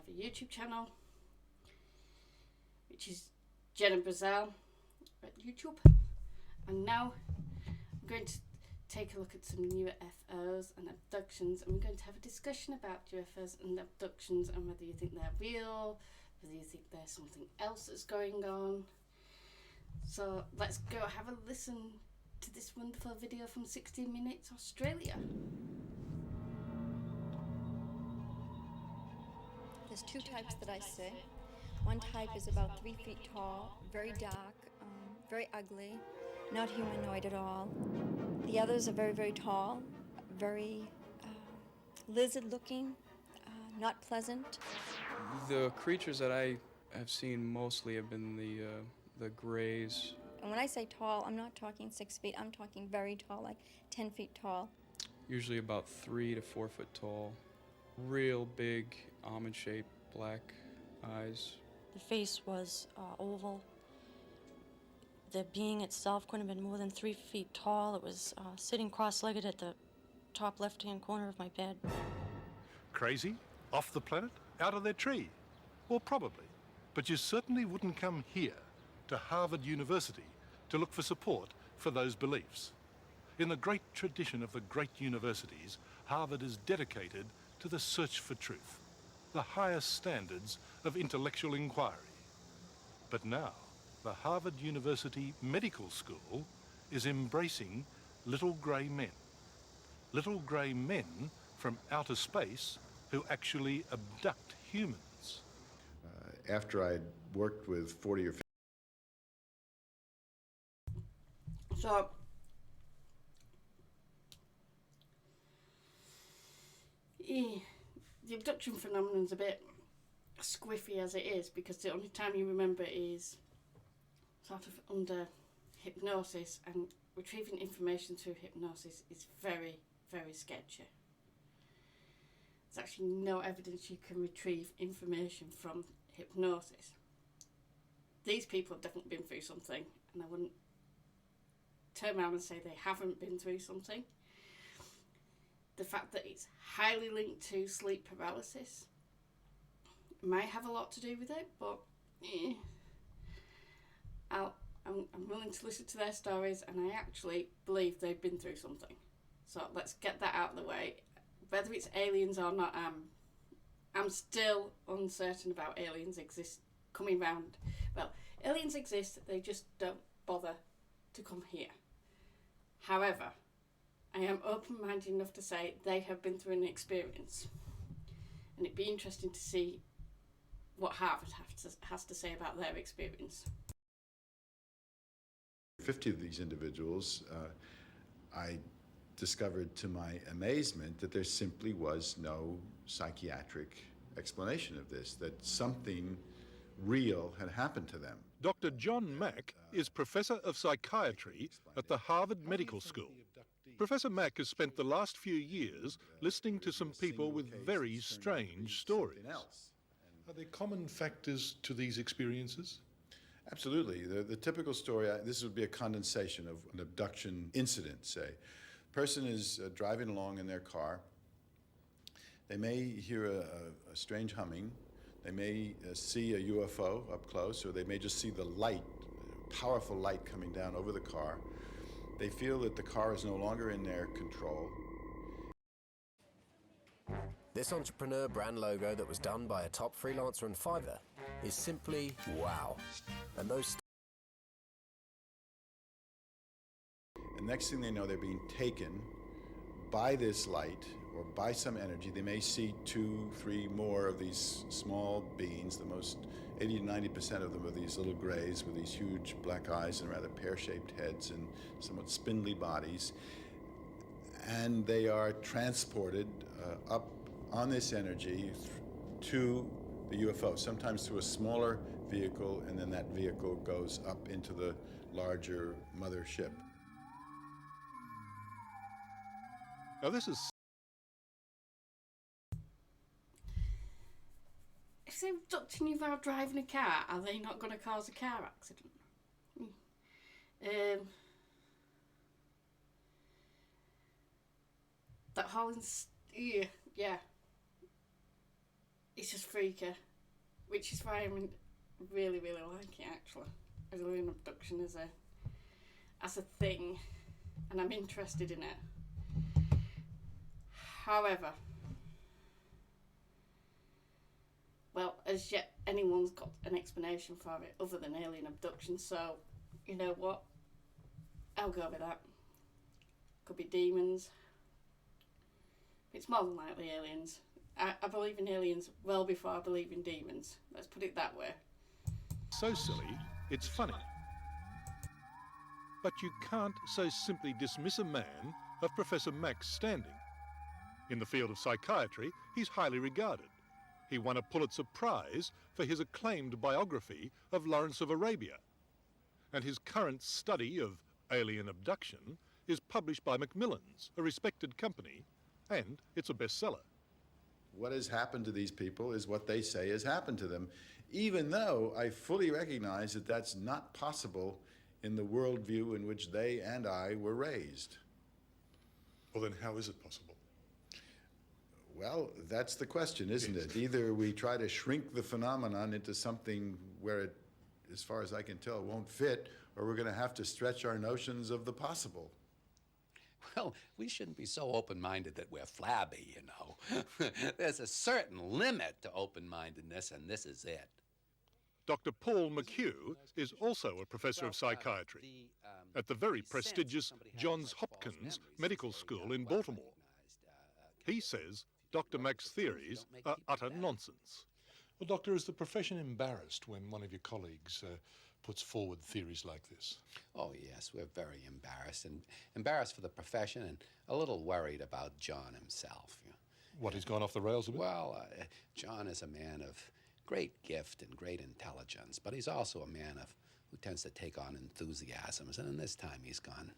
a YouTube channel, which is Jenna Brazil at YouTube. And now I'm going to take a look at some UFOs and abductions, and we're going to have a discussion about UFOs and abductions and whether you think they're real, whether you think there's something else that's going on. So let's go have a listen to this wonderful video from 16 Minutes Australia. There's two types that I see. One type is about 3 feet tall, very dark, very ugly, not humanoid at all. The others are very, very tall, very lizard-looking, not pleasant. The creatures that I have seen mostly have been the grays. And when I say tall, I'm not talking 6 feet. I'm talking very tall, like 10 feet tall. Usually about 3 to 4 foot tall. Real big, almond-shaped, black eyes. The face was oval. The being itself couldn't have been more than 3 feet tall. It was sitting cross-legged at the top left-hand corner of my bed. Crazy? Off the planet? Out of their tree? Well, probably. But you certainly wouldn't come here to Harvard University to look for support for those beliefs. In the great tradition of the great universities, Harvard is dedicated to the search for truth, the highest standards of intellectual inquiry. But now, the Harvard University Medical School is embracing little grey men. Little grey men from outer space who actually abduct humans. After I'd worked with 40 or 50... So the abduction phenomenon is a bit squiffy as it is, because the only time you remember is sort of under hypnosis, and retrieving information through hypnosis is very, very sketchy. There's actually no evidence you can retrieve information from hypnosis. These people have definitely been through something, and I wouldn't turn around and say they haven't been through something. The fact that it's highly linked to sleep paralysis might have a lot to do with it, but I'm willing to listen to their stories, and I actually believe they've been through something. So let's get that out of the way. Whether it's aliens or not, I'm still uncertain about aliens coming round. Well, aliens exist, they just don't bother to come here. However, I am open-minded enough to say they have been through an experience, and it'd be interesting to see what Harvard has to say about their experience. 50 of these individuals, I discovered to my amazement that there simply was no psychiatric explanation of this, that something real had happened to them. Dr. John Mack is Professor of Psychiatry at the Harvard Medical School. Professor Mack has spent the last few years listening to some people with very strange stories. Are there common factors to these experiences? Absolutely. The typical story, this would be a condensation of an abduction incident, say. Person is driving along in their car. They may hear a strange humming. They may see a UFO up close, or they may just see the light, powerful light coming down over the car. They feel that the car is no longer in their control. This entrepreneur brand logo that was done by a top freelancer and Fiverr is simply wow. And those... And next thing they know, they're being taken by this light or by some energy. They may see 2, 3 more of these small beings. The most 80 to 90% of them are these little grays with these huge black eyes and rather pear-shaped heads and somewhat spindly bodies. And they are transported up on this energy to the UFO, sometimes through a smaller vehicle, and then that vehicle goes up into the larger mothership. Now this is... If they're abducting you while driving a car, are they not going to cause a car accident? That whole... yeah. it's just freaky, which is why I really, really like it, actually. Alien abduction as a thing, and I'm interested in it. However, well, as yet anyone's got an explanation for it other than alien abduction, so you know what? I'll go with that. Could be demons. It's more than likely aliens. I believe in aliens well before I believe in demons. Let's put it that way. So silly, it's funny. But you can't so simply dismiss a man of Professor Mack's standing. In the field of psychiatry, he's highly regarded. He won a Pulitzer Prize for his acclaimed biography of Lawrence of Arabia. And his current study of alien abduction is published by Macmillan's, a respected company, and it's a bestseller. What has happened to these people is what they say has happened to them, even though I fully recognize that that's not possible in the worldview in which they and I were raised. Well, then how is it possible? Well, that's the question, isn't it? Either we try to shrink the phenomenon into something where it, as far as I can tell, won't fit, or we're going to have to stretch our notions of the possible. Well, we shouldn't be so open-minded that we're flabby, you know. There's a certain limit to open-mindedness, and this is it. Dr. Paul McHugh is also a professor of psychiatry at the very prestigious Johns Hopkins Medical School in Baltimore. He says Dr. Mack's theories are utter nonsense. Well, Doctor, is the profession embarrassed when one of your colleagues puts forward theories like this? Oh, yes, we're very embarrassed, and embarrassed for the profession and a little worried about John himself. You know. What, he's gone off the rails a bit? Well, John is a man of great gift and great intelligence, but he's also a man who tends to take on enthusiasms, and in this time he's gone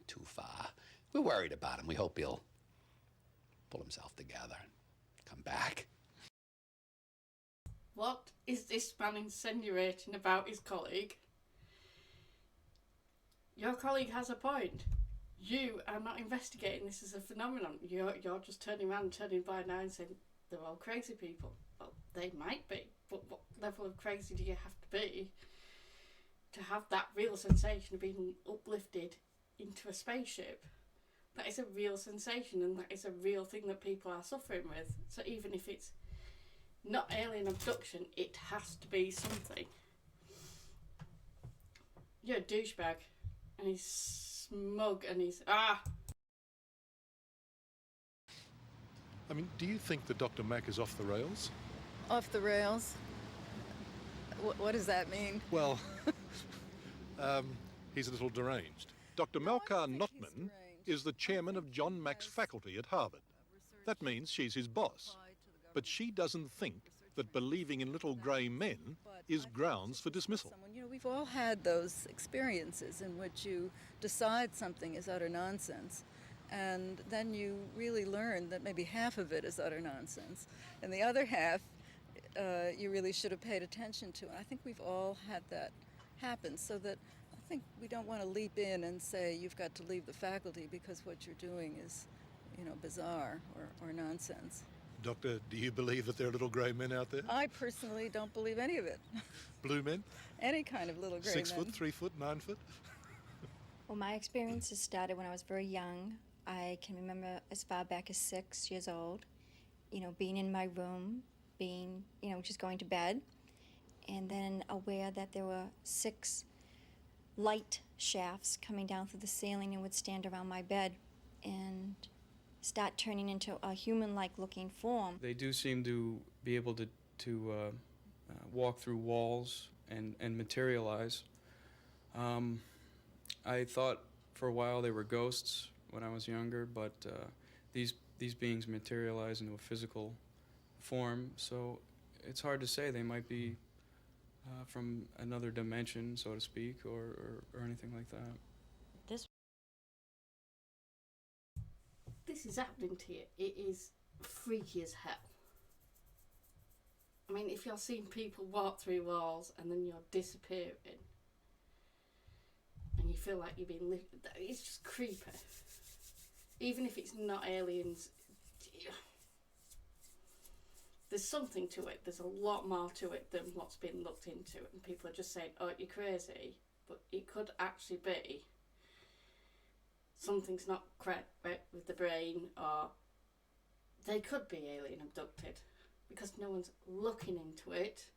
too far. We're worried about him. We hope he'll pull himself together and come back. What is this man insinuating about his colleague? Your colleague has a point. You are not investigating this as a phenomenon. You're just turning around and turning a blind eye and saying they're all crazy people. Well, they might be, but what level of crazy do you have to be to have that real sensation of being uplifted into a spaceship? That is a real sensation, and that is a real thing that people are suffering with. So even if it's not alien abduction, it has to be something. You're a douchebag, and he's smug, and he's I mean, do you think that Dr. Mack is off the rails? Off the rails? What does that mean? Well, he's a little deranged. Dr. Melkar Notman is the chairman of John Mack's faculty at Harvard. That means she's his boss. But she doesn't think that believing in little grey men is grounds for dismissal. You know, we've all had those experiences in which you decide something is utter nonsense, and then you really learn that maybe half of it is utter nonsense, and the other half you really should have paid attention to. And I think we've all had that happen, so that I think we don't want to leap in and say you've got to leave the faculty because what you're doing is, you know, bizarre or nonsense. Doctor, do you believe that there are little grey men out there? I personally don't believe any of it. Blue men? Any kind of little grey men. 6 foot, 3 foot, 9 foot? Well, my experiences started when I was very young. I can remember as far back as 6 years old, you know, being in my room, being, you know, just going to bed, and then aware that there were 6 light shafts coming down through the ceiling and would stand around my bed and start turning into a human-like looking form. They do seem to be able to walk through walls and materialize. I thought for a while they were ghosts when I was younger, but these beings materialize into a physical form, so it's hard to say. They might be from another dimension, so to speak, or anything like that. This is happening to you. It is freaky as hell. I mean, if you're seeing people walk through walls and then you're disappearing and you feel like you're being lifted, it's just creepy. Even if it's not aliens, there's something to it. There's a lot more to it than what's been looked into, and people are just saying, "Oh, you're crazy," but it could actually be something's not correct with the brain, or they could be alien abducted. Because no one's looking into it,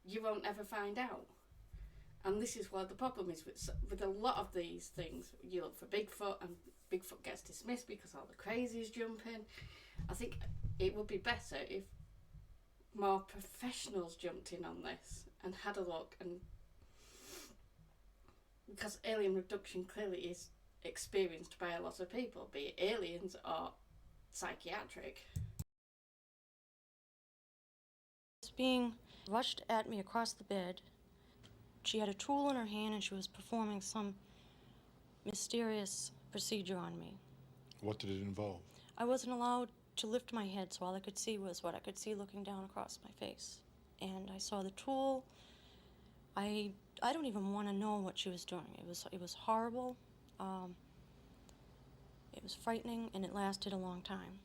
you won't ever find out. And this is where the problem is with a lot of these things. You look for Bigfoot, and Bigfoot gets dismissed because all the crazies jump in. I think it would be better if more professionals jumped in on this and had a look, and because alien abduction clearly is experienced by a lot of people, be it aliens or psychiatric. Was being rushed at me across the bed. She had a tool in her hand and she was performing some mysterious procedure on me. What did it involve? I wasn't allowed to lift my head, so all I could see was what I could see looking down across my face. And I saw the tool. I don't even want to know what she was doing. It was horrible. It was frightening, and it lasted a long time.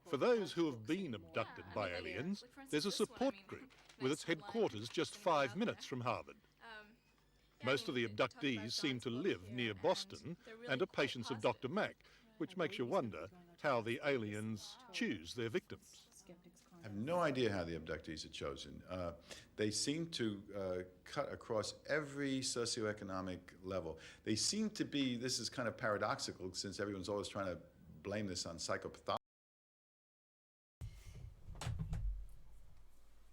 For those who have been abducted by aliens, there's a support group with its headquarters just 5 minutes from Harvard. Most of the abductees seem to live near Boston and are patients of Dr. Mack, which makes you wonder how the aliens choose their victims. I have no idea how the abductees are chosen. They seem to cut across every socioeconomic level. They seem to be, this is kind of paradoxical since everyone's always trying to blame this on psychopathology.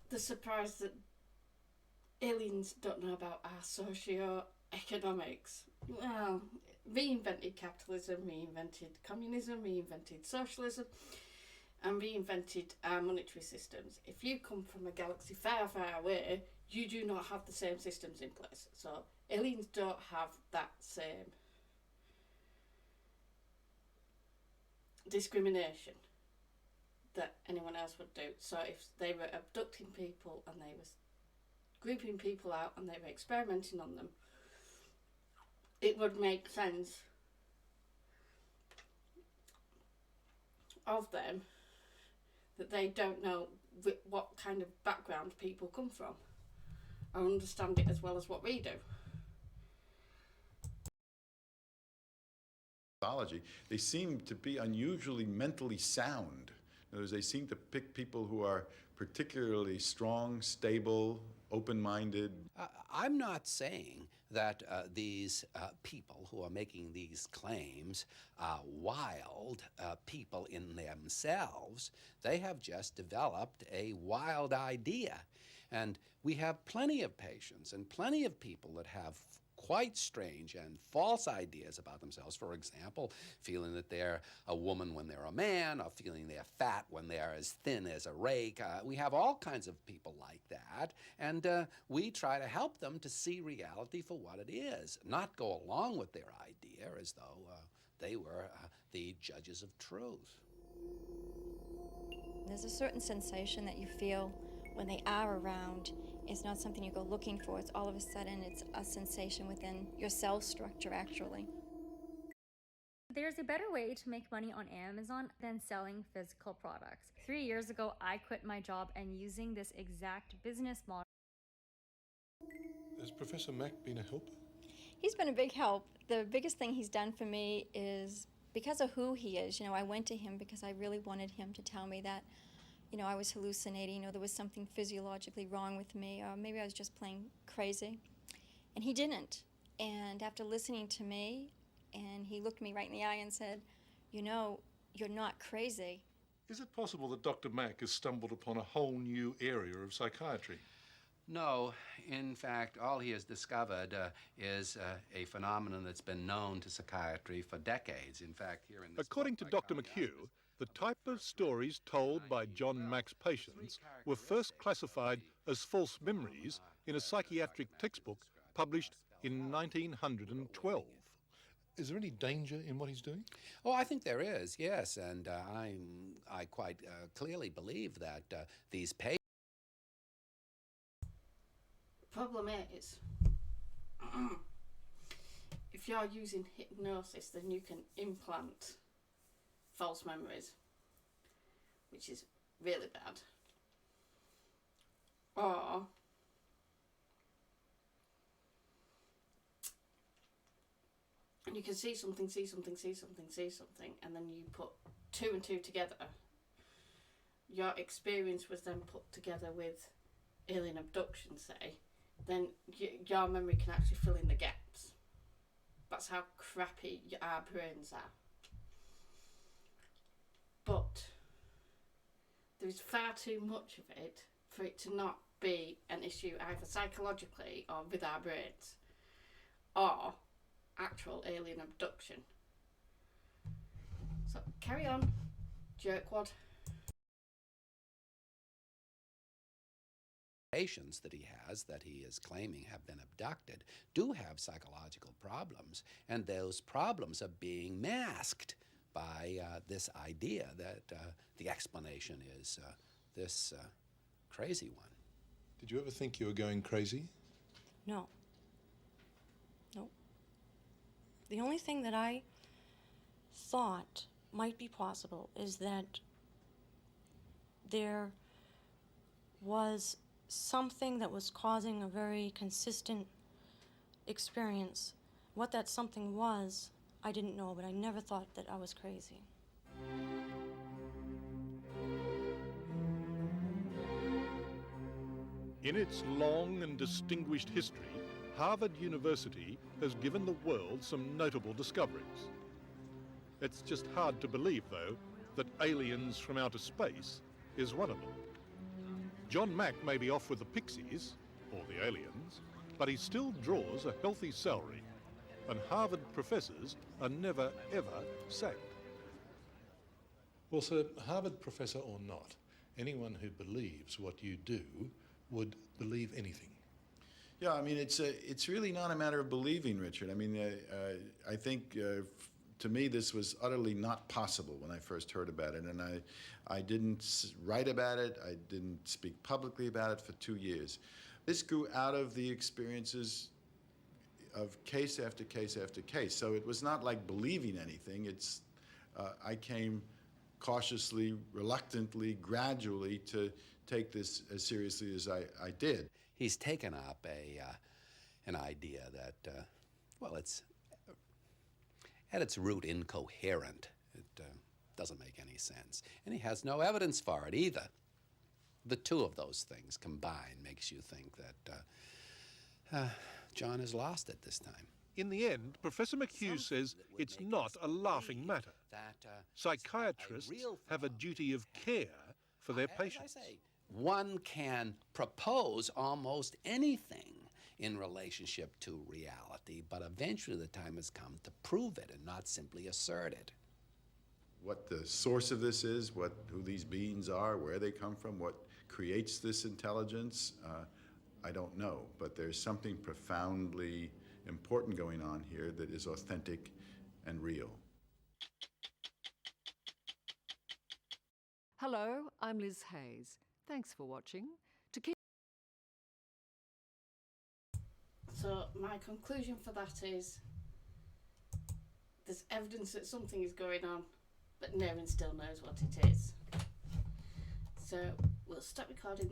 The surprise that aliens don't know about our socio-economics. Well, reinvented capitalism, reinvented communism, reinvented socialism, and reinvented our monetary systems. If you come from a galaxy far, far away, you do not have the same systems in place. So aliens don't have that same discrimination that anyone else would do. So if they were abducting people and they were grouping people out and they were experimenting on them, it would make sense of them that they don't know what kind of background people come from or understand it as well as what we do. They seem to be unusually mentally sound. In other words, they seem to pick people who are particularly strong, stable, open-minded. I'm not saying that these people who are making these claims are wild people in themselves. They have just developed a wild idea. And we have plenty of patients and plenty of people that have quite strange and false ideas about themselves. For example, feeling that they're a woman when they're a man, or feeling they're fat when they're as thin as a rake. We have all kinds of people like that, and we try to help them to see reality for what it is, not go along with their idea as though they were the judges of truth. There's a certain sensation that you feel when they are around. It's not something you go looking for. It's all of a sudden, it's a sensation within your cell structure, actually. There's a better way to make money on Amazon than selling physical products. 3 years ago, I quit my job and using this exact business model. Has Professor Mack been a helper? He's been a big help. The biggest thing he's done for me is because of who he is. I went to him because I really wanted him to tell me that I was hallucinating, or there was something physiologically wrong with me, or maybe I was just plain crazy. And he didn't. And after listening to me, and he looked me right in the eye and said, you're not crazy. Is it possible that Dr. Mack has stumbled upon a whole new area of psychiatry? No, in fact, all he has discovered is a phenomenon that's been known to psychiatry for decades. In fact, here in this According to Dr. McHugh, the type of stories told by John Mack's patients were first classified as false memories in a psychiatric textbook published in 1912. Is there any danger in what he's doing? Oh, I think there is, yes, and I quite clearly believe that these patients... The problem is, if you're using hypnosis, then you can implant false memories, which is really bad. Or you can see something, and then you put two and two together. Your experience was then put together with alien abduction, say, then your memory can actually fill in the gaps. That's how crappy our brains are. But there is far too much of it for it to not be an issue either psychologically or with our brains, or actual alien abduction. So carry on, jerkwad. Patients that he has, that he is claiming have been abducted, do have psychological problems, and those problems are being masked by this idea that the explanation is this crazy one. Did you ever think you were going crazy? No. Nope. The only thing that I thought might be possible is that there was something that was causing a very consistent experience. What that something was, I didn't know, but I never thought that I was crazy. In its long and distinguished history, Harvard University has given the world some notable discoveries. It's just hard to believe, though, that aliens from outer space is one of them. John Mack may be off with the pixies, or the aliens, but he still draws a healthy salary, and Harvard professors are never, ever sacked. Well, sir, Harvard professor or not, anyone who believes what you do would believe anything. Yeah, I mean, it's really not a matter of believing, Richard. I mean, I think to me this was utterly not possible when I first heard about it, and I didn't write about it, I didn't speak publicly about it for 2 years. This grew out of the experiences of case after case after case, so it was not like believing anything. I came cautiously, reluctantly, gradually to take this as seriously as I did. He's taken up an idea that, well, it's at its root incoherent. It doesn't make any sense. And he has no evidence for it either. The two of those things combined makes you think that John has lost it this time. In the end, Professor McHugh says it's not a laughing matter. Psychiatrists have a duty of care for their patients. As I say, one can propose almost anything in relationship to reality, but eventually the time has come to prove it and not simply assert it. What the source of this is, who these beings are, where they come from, what creates this intelligence, I don't know. But there's something profoundly important going on here that is authentic and real. Hello, I'm Liz Hayes. Thanks for watching. So my conclusion for that is there's evidence that something is going on, but no one still knows what it is. So we'll stop recording.